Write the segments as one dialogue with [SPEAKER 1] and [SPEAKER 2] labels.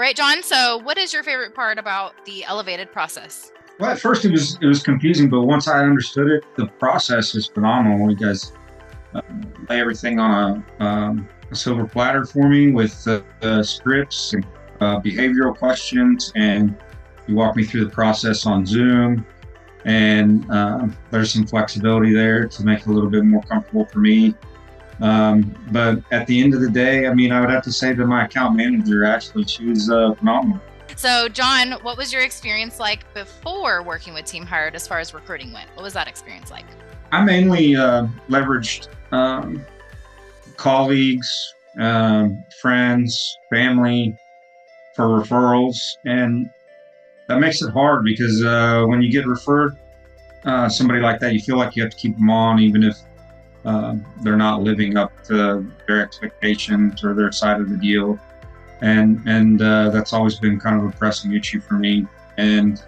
[SPEAKER 1] right, John. So what is your favorite part about the elevated process?
[SPEAKER 2] Well, at first it was confusing, but once I understood it, the process is phenomenal. You guys lay everything on a silver platter for me with scripts and behavioral questions, and you walk me through the process on Zoom. And there's some flexibility there to make it a little bit more comfortable for me. But at the end of the day, I mean, I would have to say that my account manager, actually, she was phenomenal.
[SPEAKER 1] So, John, what was your experience like before working with Team Hired as far as recruiting went? What was that experience like?
[SPEAKER 2] I mainly leveraged colleagues, friends, family for referrals. And that makes it hard because when you get referred somebody like that, you feel like you have to keep them on, even if they're not living up to their expectations or their side of the deal. And that's always been kind of a pressing issue for me. And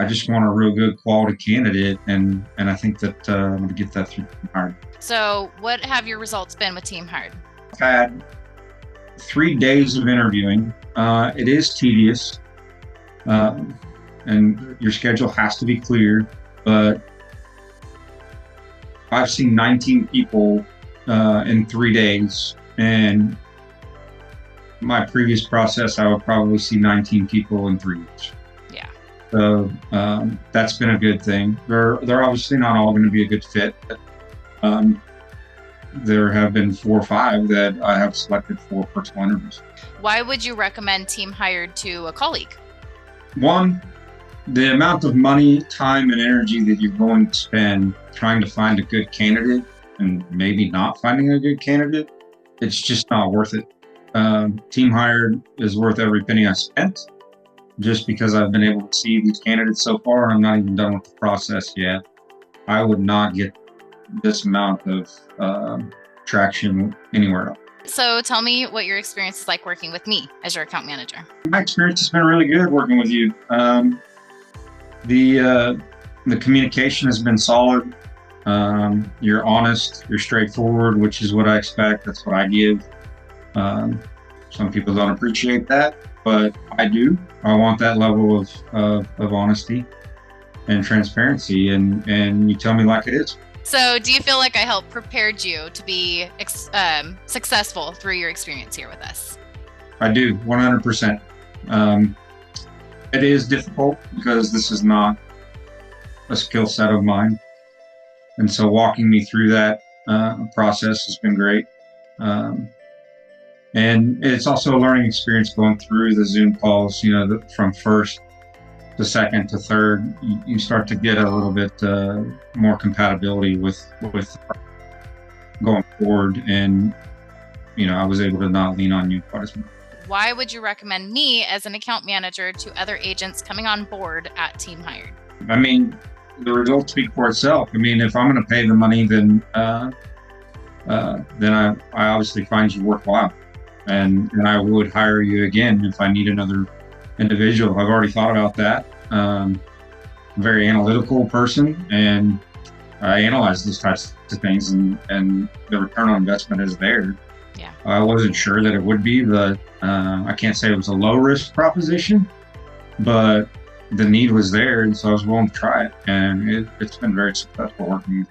[SPEAKER 2] I just want a real good quality candidate, and I think that I'm going to get that through Team Hired.
[SPEAKER 1] So, what have your results been with Team Hired?
[SPEAKER 2] I've had 3 days of interviewing. It is tedious, and your schedule has to be clear, but I've seen 19 people in 3 days, and my previous process, I would probably see 19 people in 3 weeks.
[SPEAKER 1] Yeah.
[SPEAKER 2] So that's been a good thing. They're obviously not all going to be a good fit. There have been 4 or 5 that I have selected for personal interviews.
[SPEAKER 1] Why would you recommend Team Hired to a colleague?
[SPEAKER 2] One, the amount of money, time, and energy that you're going to spend trying to find a good candidate and maybe not finding a good candidate, it's just not worth it. Team Hired is worth every penny I spent, just because I've been able to see these candidates so far, and I'm not even done with the process yet. I would not get this amount of traction anywhere else.
[SPEAKER 1] So tell me what your experience is like working with me as your account manager.
[SPEAKER 2] My experience has been really good working with you. The communication has been solid. You're honest, you're straightforward, which is what I expect. That's what I give. Some people don't appreciate that, but I do. I want that level of honesty and transparency, and you tell me like it is.
[SPEAKER 1] So do you feel like I helped prepared you to be successful through your experience here with us?
[SPEAKER 2] I do, 100%. It is difficult because this is not a skill set of mine. And so walking me through that process has been great. And it's also a learning experience going through the Zoom calls, from first to second to third. You start to get a little bit more compatibility with going forward. And, I was able to not lean on you quite as much.
[SPEAKER 1] Why would you recommend me as an account manager to other agents coming on board at Team Hired?
[SPEAKER 2] I mean, the results speak for itself. I mean, if I'm going to pay the money, then I obviously find you worthwhile, and I would hire you again if I need another individual. I've already thought about that. I'm a very analytical person, and I analyze those types of things, and the return on investment is there.
[SPEAKER 1] Yeah.
[SPEAKER 2] I wasn't sure that it would be, but I can't say it was a low risk proposition, but the need was there, and so I was willing to try it, and it's been very successful working.